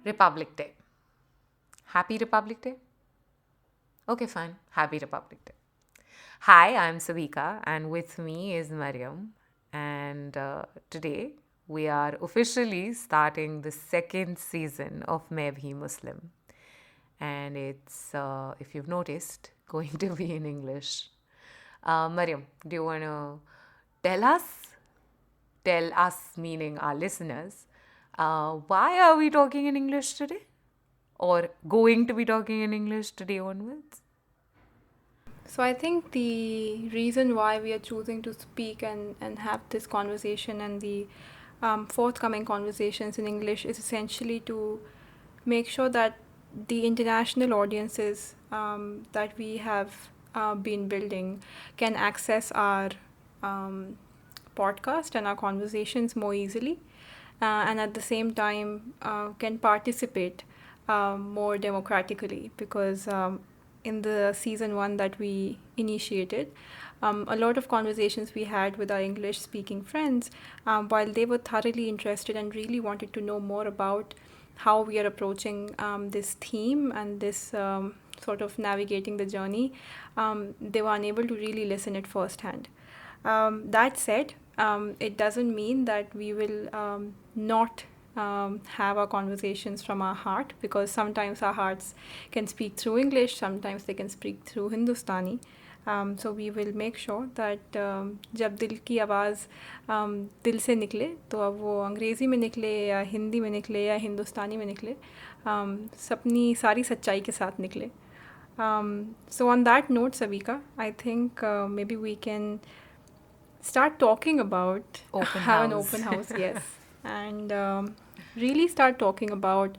Republic Day. Happy Republic Day? Okay, fine. Happy Republic Day. Hi, I'm Sabika, and with me is Mariyam. And today we are officially starting the second season of Main Bhi Muslim. And it's, if you've noticed, going to be in English. Mariam, do you want to tell us, tell us, meaning our listeners, why are we talking in English today? Or going to be talking in English today onwards? So I think the reason why we are choosing to speak and have this conversation and the forthcoming conversations in English is essentially to make sure that the international audiences that we have been building can access our um, podcast and our conversations more easily, and at the same time can participate more democratically because in the season one that we initiated, a lot of conversations we had with our English speaking friends, while they were thoroughly interested and really wanted to know more about how we are approaching this theme and this sort of navigating the journey, they were unable to really listen it firsthand. That said, it doesn't mean that we will not have our conversations from our heart, because sometimes our hearts can speak through English, sometimes they can speak through Hindustani. So we will make sure that जब दिल की आवाज़ दिल से निकले, तो अब वो अंग्रेज़ी में निकले या हिंदी में निकले या हिंदुस्तानी में निकले, अपनी सारी सच्चाई के साथ निकले. So on that note, Savika, I think maybe we can start talking about Open have an house. open house, yes, and really start talking about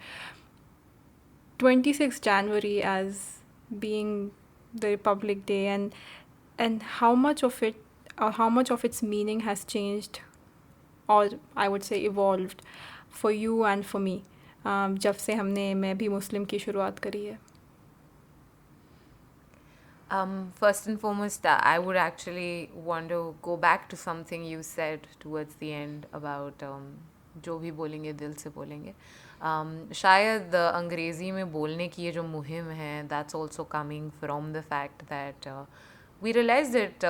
26th January as being the Republic Day, and how much of it or how much of its meaning has changed, or I would say evolved, for you and for me, जब से हमने मैं भी मुस्लिम की शुरुआत करी है. First and foremost, I would actually want to go back to something you said towards the end about जो भी बोलेंगे दिल से बोलेंगे. शायद अंग्रेज़ी में बोलने की ये जो मुहिम है, that's also coming from the fact that we realize that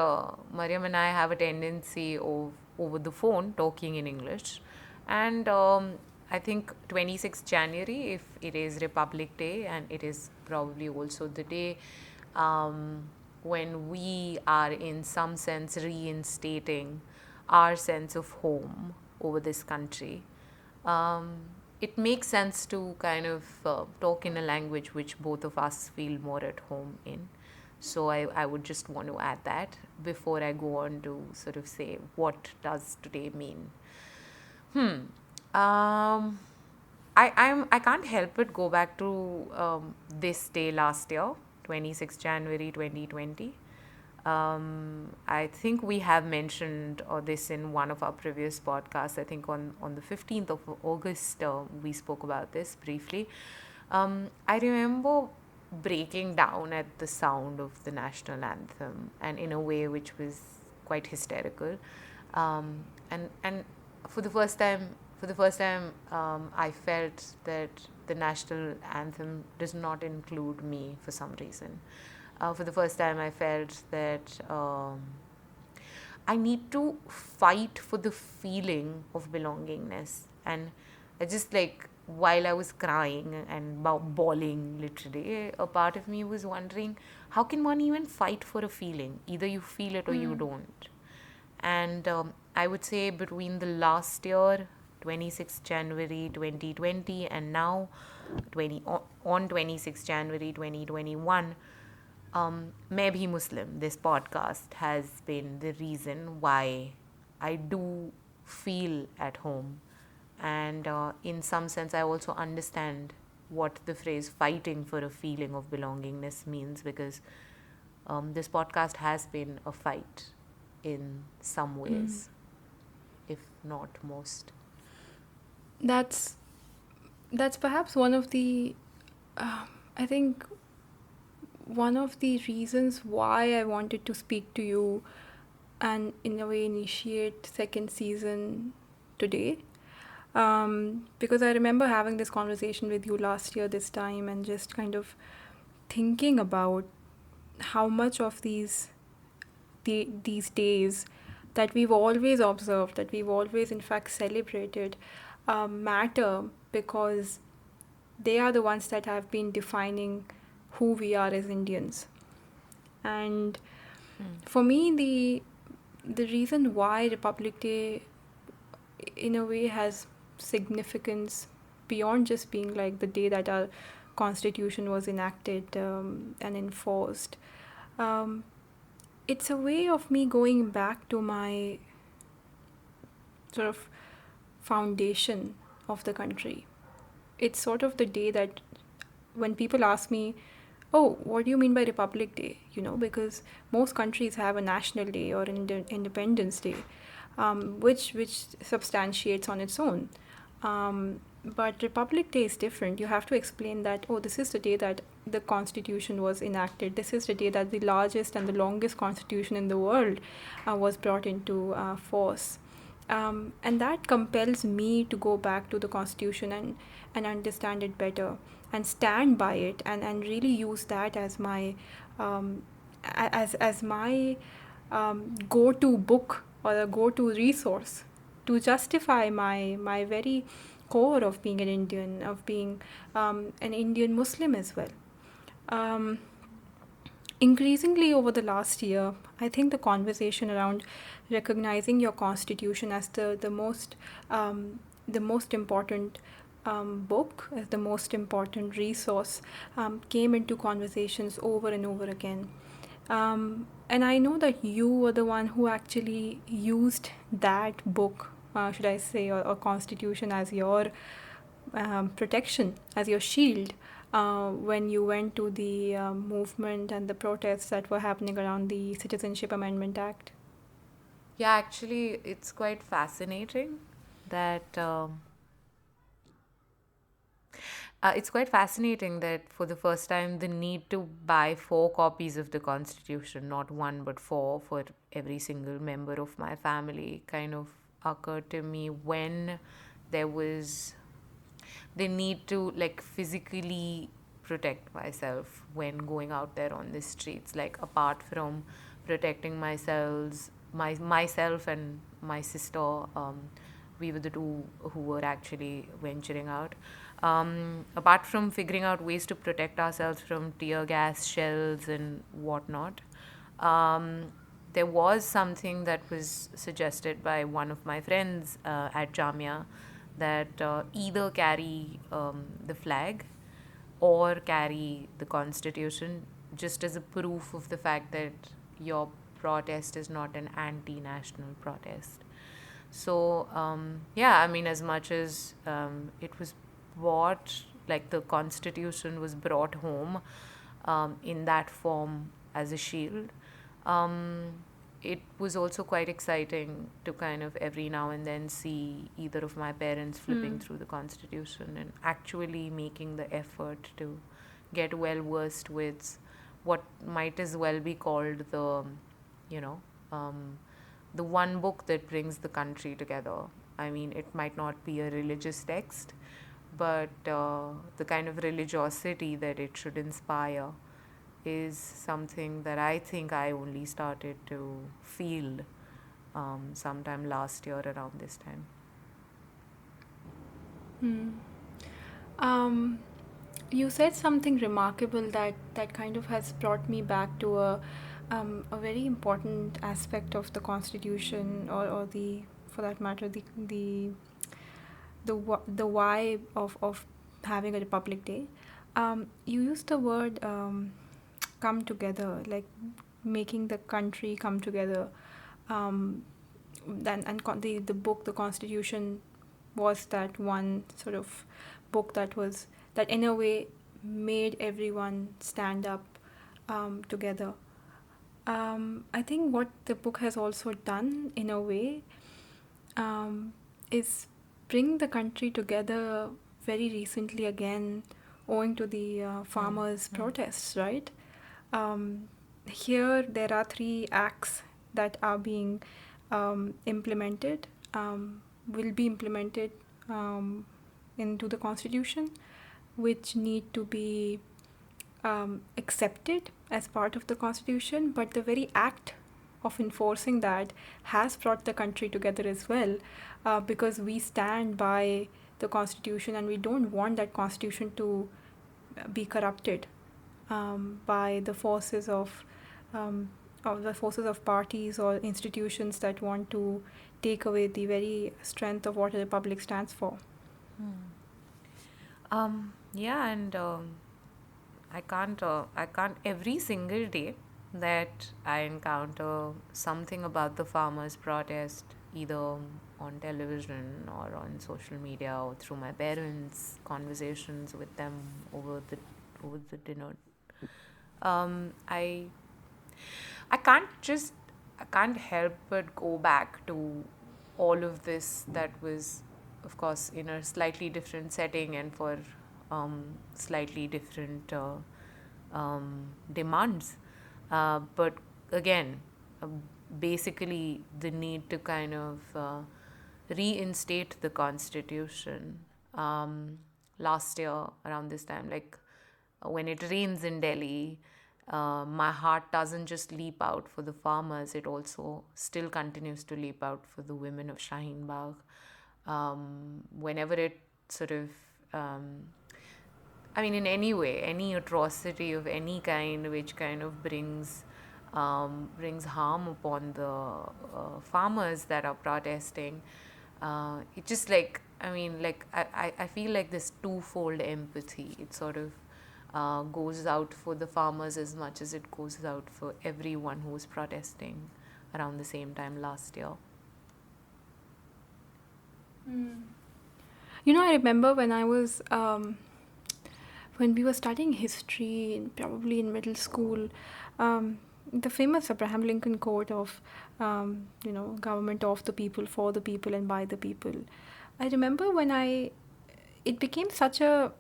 Mariam and I have a tendency of over the phone talking in English, and I think 26th January, if it is Republic Day, and it is probably also the day when we are in some sense reinstating our sense of home over this country, um, it makes sense to kind of talk in a language which both of us feel more at home in. So I would just want to add that before I go on to sort of say what does today mean. Um, I can't help but go back to this day last year, 26th January 2020. I think we have mentioned this in one of our previous podcasts. I think on the 15th of August, we spoke about this briefly. I remember breaking down at the sound of the national anthem, and in a way which was quite hysterical. And for the first time, I felt that the national anthem does not include me for some reason. For the first time, I felt that I need to fight for the feeling of belongingness. And I just like, while I was crying and bawling literally, a part of me was wondering, how can one even fight for a feeling? Either you feel it or you don't. And I would say between the last year, 26th January 2020, and now 26th January 2021, Main Bhi Muslim, this podcast, has been the reason why I do feel at home. And in some sense, I also understand what the phrase fighting for a feeling of belongingness means, because this podcast has been a fight in some ways, if not most. That's that's perhaps one of the I think one of the reasons why I wanted to speak to you and in a way initiate second season today, Because I remember having this conversation with you last year, this time, and just kind of thinking about how much of these days that we've always observed, that we've always in fact celebrated, matter because they are the ones that have been defining who we are as Indians. And for me, the reason why Republic Day, in a way, has significance beyond just being like the day that our constitution was enacted and enforced. Um, it's a way of me going back to my sort of foundation of the country. It's sort of the day that when people ask me, oh, what do you mean by Republic Day? Because most countries have a national day or an Independence Day, which substantiates on its own. But Republic Day is different. You have to explain that, oh, this is the day that the Constitution was enacted. This is the day that the largest and the longest Constitution in the world was brought into force. And that compels me to go back to the Constitution and understand it better and stand by it and really use that as my as my go-to book or a go-to resource to justify my very core of being an Indian, of being an Indian Muslim as well. Um, Increasingly over the last year, I think the conversation around recognizing your constitution as the most important book, as the most important resource, came into conversations over and over again. And I know that you were the one who actually used that book, should I say, or constitution as your protection, as your shield, when you went to the movement and the protests that were happening around the Citizenship Amendment Act. Yeah, actually, it's quite fascinating that it's quite fascinating that for the first time, the need to buy 4 copies of the Constitution, not one but four, for every single member of my family, kind of occurred to me when there was the need to like physically protect myself when going out there on the streets. Like apart from protecting myself and my sister, we were the two who were actually venturing out. Apart from figuring out ways to protect ourselves from tear gas, shells, and whatnot, there was something that was suggested by one of my friends at Jamia, that either carry the flag or carry the constitution, just as a proof of the fact that your protest is not an anti-national protest. So yeah, I mean, as much as it was bought, like the constitution was brought home in that form as a shield, um, it was also quite exciting to kind of every now and then see either of my parents flipping through the constitution and actually making the effort to get well versed with what might as well be called you know um, the one book that brings the country together. I mean, it might not be a religious text, but the kind of religiosity that it should inspire is something that I think I only started to feel sometime last year around this time. Hmm. Um, you said something remarkable that kind of has brought me back to a very important aspect of the Constitution, or the, for that matter, the why of having a Republic Day. You used the word come together, like making the country come together. Um, the book, the Constitution, was that one sort of book that in a way made everyone stand up together. I think what the book has also done in a way is bring the country together very recently again, owing to the farmers' protests, right? Um, Here, there are 3 acts that are being implemented, will be implemented um, into the constitution, which need to be accepted as part of the constitution, but the very act of enforcing that has brought the country together as well, because we stand by the constitution and we don't want that constitution to be corrupted by um, the forces of parties or institutions that want to take away the very strength of what a republic stands for. Yeah, and I can't every single day that I encounter something about the farmers' protest, either on television or on social media or through my parents' conversations with them over the dinner. Um, I I can't just I can't help but go back to all of this that was, of course, in a slightly different setting and for slightly different demands. But again, uh, basically, the need to kind of reinstate the constitution. Last year, around this time, like when it rains in Delhi, my heart doesn't just leap out for the farmers, it also still continues to leap out for the women of Shaheen Bagh. Whenever it sort of, I mean, in any way, any atrocity of any kind which kind of brings harm upon the farmers that are protesting, it just like I mean, like I feel like this twofold empathy. It sort of goes out for the farmers as much as it goes out for everyone who was protesting around the same time last year. You know, I remember when we were studying history, probably in middle school, the famous Abraham Lincoln quote of, government of the people, for the people, and by the people. I remember it became such a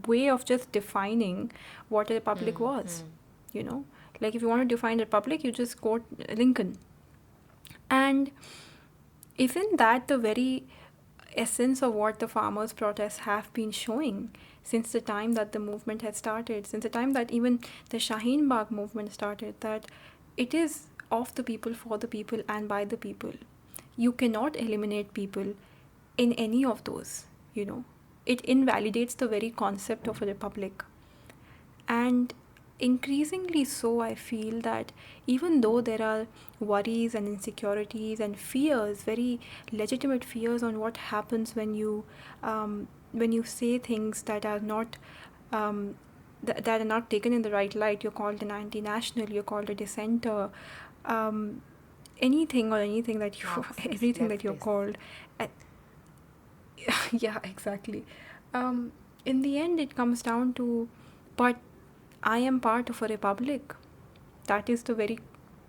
way of just defining what a republic was. You know, like if you want to define a republic, you just quote Lincoln. And isn't that the very essence of what the farmers' protests have been showing since the time that the movement had started, since the time that even the Shaheen Bagh movement started, that it is of the people, for the people, and by the people. You cannot eliminate people in any of those, you know. It invalidates the very concept of a republic. And increasingly so, I feel that even though there are worries and insecurities and fears, very legitimate fears on what happens when you say things that are not that are not taken in the right light. You're called an anti-national, you're called a dissenter, um, anything that you Marxist, everything that you're leftist. called. Uh, yeah, exactly. um, in the end it comes down to, but I am part of a republic. That is the very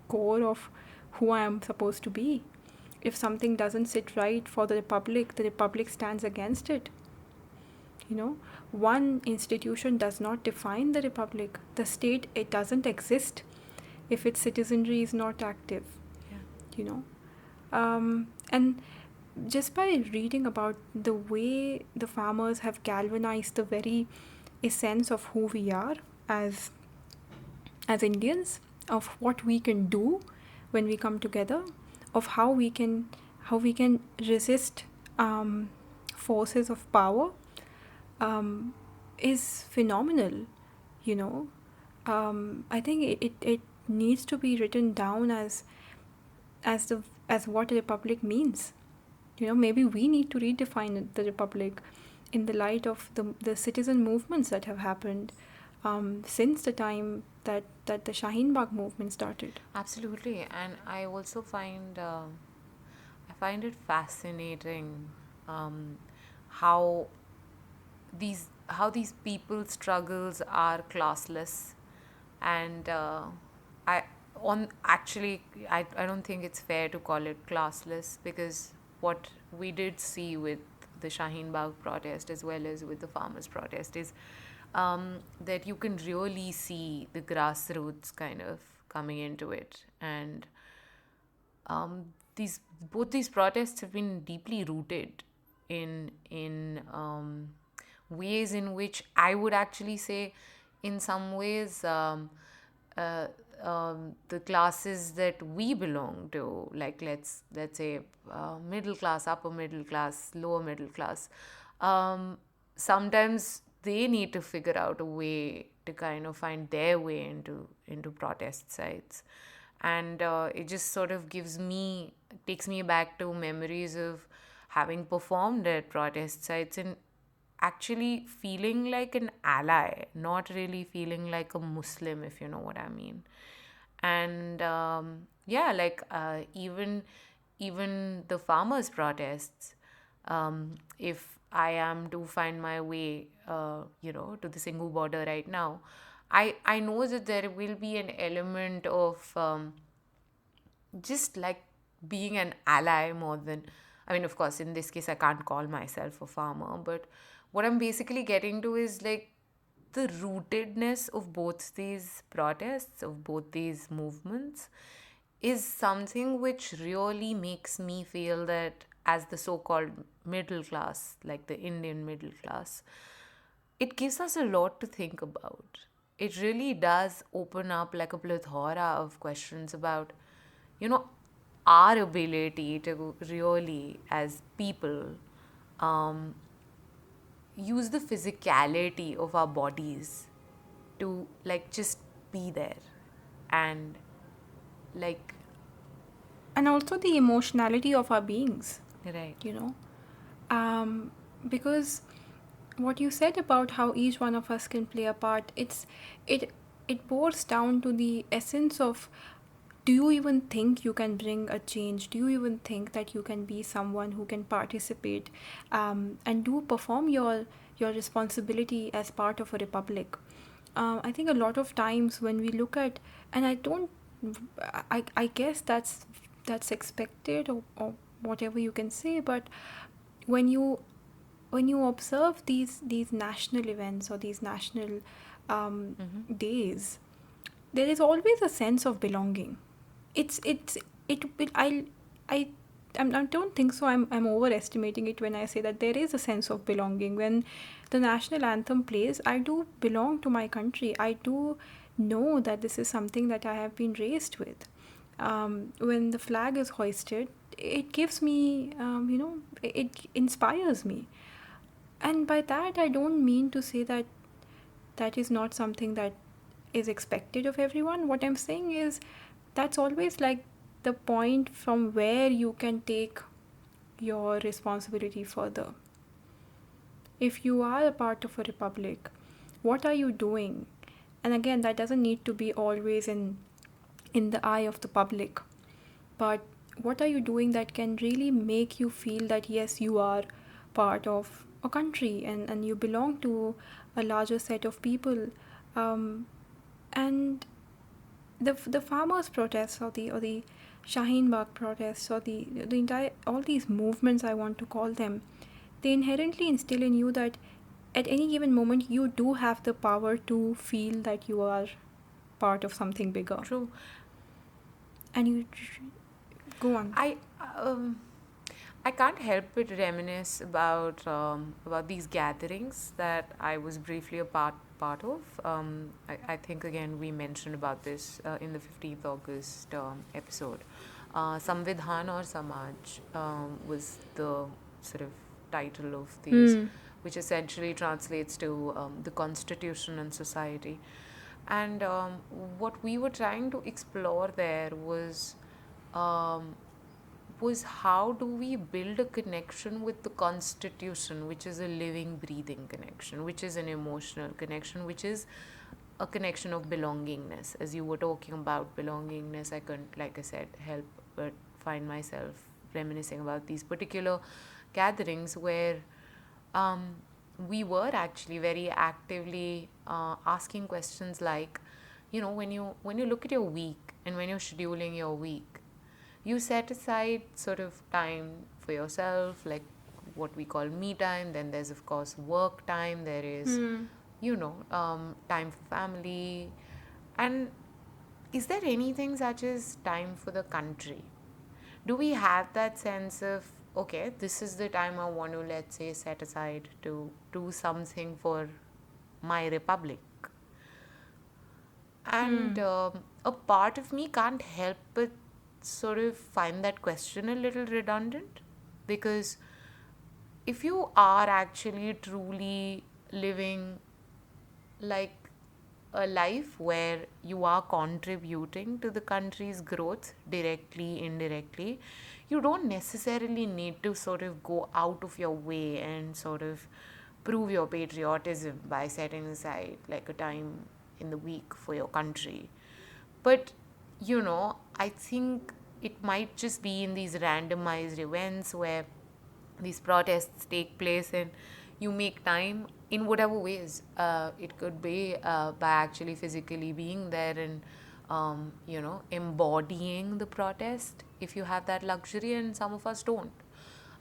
core of who I am supposed to be. If something doesn't sit right for the republic stands against it. You know, one institution does not define the republic. The state, it doesn't exist if its citizenry is not active, Yeah. you know. And just by reading about the way the farmers have galvanized the very essence of who we are as Indians, of what we can do when we come together, of how we can resist forces of power, um, is phenomenal. You know, I think it needs to be written down as what a republic means. You know, maybe we need to redefine the republic in the light of the citizen movements that have happened since the time that the Shaheen Bagh movement started. Absolutely, and I also I find it fascinating um, how how these people's struggles are classless, and I on actually I don't think it's fair to call it classless, because what we did see with the Shaheen Bagh protest as well as with the farmers protest is that you can really see the grassroots kind of coming into it, and these both these protests have been deeply rooted in ways in which I would actually say, in some ways, uh, the classes that we belong to, like let's say middle class, upper middle class, lower middle class, um, sometimes they need to figure out a way to kind of find their way into protest sites. And it just sort of takes me back to memories of having performed at protest sites and actually feeling like an ally, not really feeling like a Muslim, if you know what I mean. And yeah, like even the farmers' protests. If I am to find my way, to the Singhu border right now, I know that there will be an element of just like being an ally more than, I mean, of course, in this case I can't call myself a farmer, but what I'm basically getting to is like the rootedness of both these protests, of both these movements, is something which really makes me feel that as the so-called middle class, like the Indian middle class, it gives us a lot to think about. It really does open up like a plethora of questions about, you know, our ability to really, as people, um, use the physicality of our bodies to like just be there and like, And also the emotionality of our beings, right. you know. um, because what you said about how each one of us can play a part, it it boils down to the essence of, do you even think you can bring a change? Do you even think that you can be someone who can participate, and do perform your responsibility as part of a republic? I think a lot of times when we look at, and I don't, I guess that's expected, or whatever you can say, but when you observe these national events or these national Mm-hmm. days, there is always a sense of belonging. It's it will I I don't think so. I'm overestimating it when I say that there is a sense of belonging. When the national anthem plays, I do belong to my country. I do know that this is something that I have been raised with. When the flag is hoisted, it gives me, it inspires me. And by that, I don't mean to say that that is not something that is expected of everyone. What I'm saying is that's always like the point from where you can take your responsibility further. If you are a part of a republic, what are you doing? And again, that doesn't need to be always in the eye of the public, but what are you doing that can really make you feel that yes, you are part of a country, and you belong to a larger set of people. Um, and the farmers protests, or the Shaheen Bagh protests, or the entire, all these movements, I want to call them, they inherently instill in you that at any given moment you do have the power to feel that you are part of something bigger. True. And you go on. I um, I can't help but reminisce about these gatherings that I was briefly a part of. I think again we mentioned about this in the 15th August episode. Samvidhan or Samaj was the sort of title of these, Hmm. which essentially translates to the Constitution and society. And what we were trying to explore there um, was how do we build a connection with the Constitution, which is a living, breathing connection, which is an emotional connection, which is a connection of belongingness. As you were talking about belongingness, I couldn't, like I said, help but find myself reminiscing about these particular gatherings where um, we were actually very actively asking questions like, when you look at your week and when you're scheduling your week, you set aside sort of time for yourself, like what we call me time. Then there's of course work time. There is, Hmm. time for family. And is there anything such as time for the country? do we have that sense of, okay, this is the time I want to, let's say, set aside to do something for my republic? And Hmm. a part of me can't help but sort of find that question a little redundant, because if you are actually truly living like a life where you are contributing to the country's growth directly, indirectly, you don't necessarily need to sort of go out of your way and sort of prove your patriotism by setting aside like a time in the week for your country. But, I think it might just be in these randomized events where these protests take place and you make time in whatever ways. It could be by actually physically being there and, embodying the protest if you have that luxury, and some of us don't.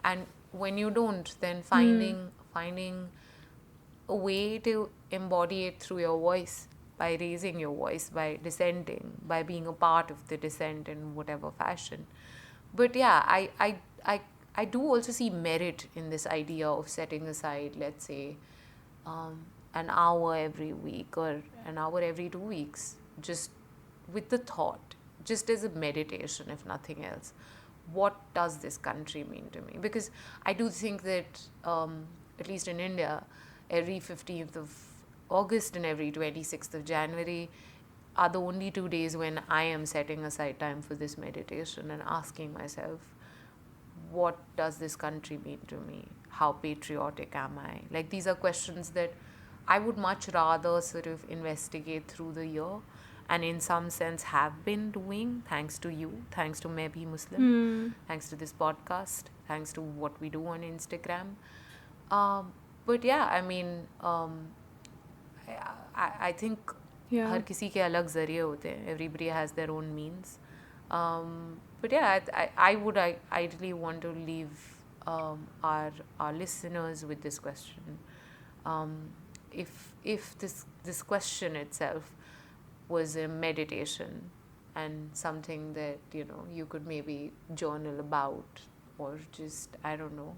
And when you don't, then Hmm. finding a way to embody it through your voice, by raising your voice, by dissenting, by being a part of the dissent in whatever fashion. But yeah, I do also see merit in this idea of setting aside, let's say, an hour every week or an hour every 2 weeks, just with the thought, just as a meditation, if nothing else. What does this country mean to me? Because I do think that, at least in India, every 15th of August and every 26th of January are the only 2 days when I am setting aside time for this meditation and asking myself, what does this country mean to me? How patriotic am I? Like, these are questions that I would much rather sort of investigate through the year, and in some sense have been doing, thanks to you, thanks to Maybe Muslim, Hmm. thanks to this podcast, thanks to what we do on Instagram. But yeah, I mean, I think Yeah. हर किसी के अलग ज़रिए होते हैं. Everybody has their own means. But yeah, I would ideally want to leave our listeners with this question. Um, if this question itself was a meditation and something that you could maybe journal about, or just, I don't know,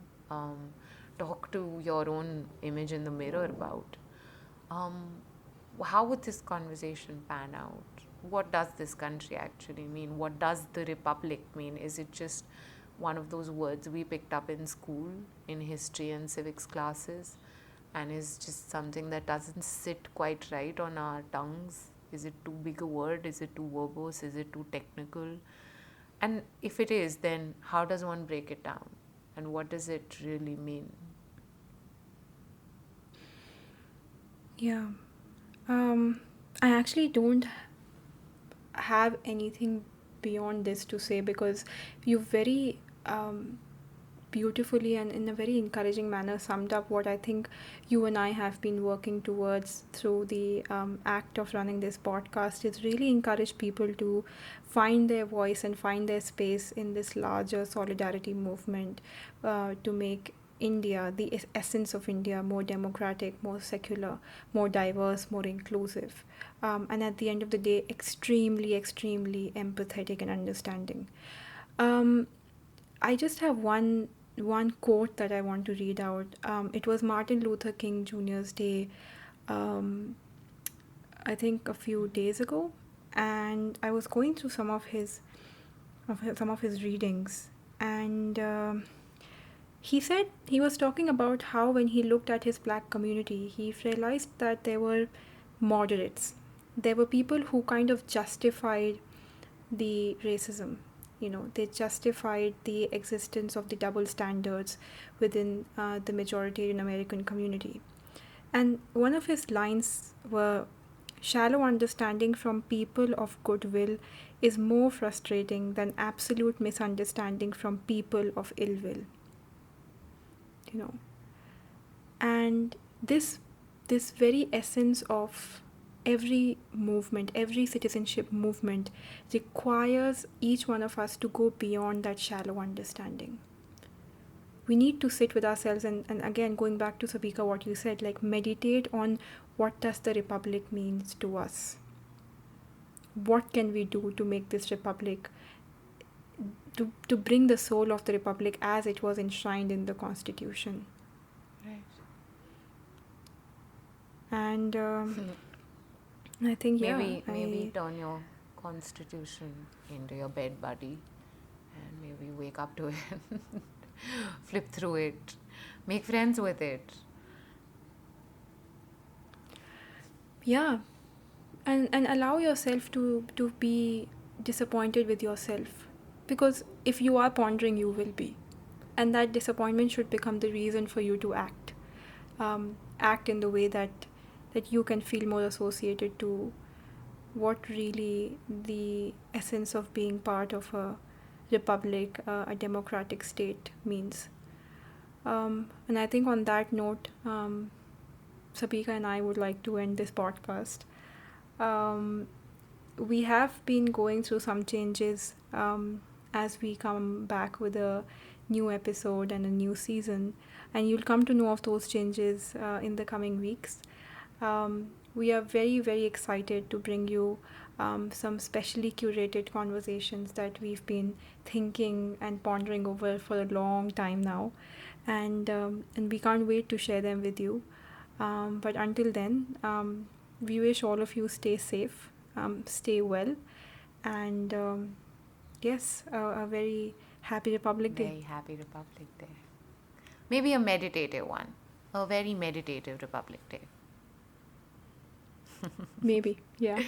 talk to your own image in the mirror about, um, how would this conversation pan out? What does this country actually mean? What does the republic mean? Is it just one of those words we picked up in school in history and civics classes, and is just something that doesn't sit quite right on our tongues? Is it too big a word? Is it too verbose? Is it too technical? And if it is, then how does one break it down? And what does it really mean? Yeah. Um, I actually don't have anything beyond this to say, because you very beautifully and in a very encouraging manner summed up what I think you and I have been working towards through the act of running this podcast, is really encourage people to find their voice and find their space in this larger solidarity movement, to make India, the essence of India, more democratic, more secular, more diverse, more inclusive, and at the end of the day, extremely, extremely empathetic and understanding. Um, I just have one quote that I want to read out. It was Martin Luther King Jr.'s day, um, I think a few days ago, and I was going through some of his readings, and he said he was talking about how when he looked at his black community, he realized that there were moderates. There were people who kind of justified the racism. They justified the existence of the double standards within the majority in American community. And one of his lines were, shallow understanding from people of goodwill is more frustrating than absolute misunderstanding from people of ill will. You know, and this very essence of every movement, every citizenship movement, requires each one of us to go beyond that shallow understanding. We need to sit with ourselves, and again, going back to Sabika, what you said, like meditate on what does the republic means to us. What can we do to make this republic to bring the soul of the republic as it was enshrined in the constitution. Right. And I think, yeah, Maybe turn your constitution into your bed buddy, and maybe wake up to it, flip through it, make friends with it. yeah, and allow yourself to be disappointed with yourself, because if you are pondering, you will be, and that disappointment should become the reason for you to act in the way that you can feel more associated to what really the essence of being part of a republic, a democratic state means. And I think on that note, Sabika and I would like to end this podcast. Um, we have been going through some changes as we come back with a new episode and a new season, and you'll come to know of those changes in the coming weeks. We are very, very excited to bring you some specially curated conversations that we've been thinking and pondering over for a long time now, and we can't wait to share them with you. But until then, we wish all of you stay safe, stay well, and yes, a very happy Republic Day. Very happy Republic Day. Maybe a meditative one. A very meditative Republic Day. Maybe, yeah.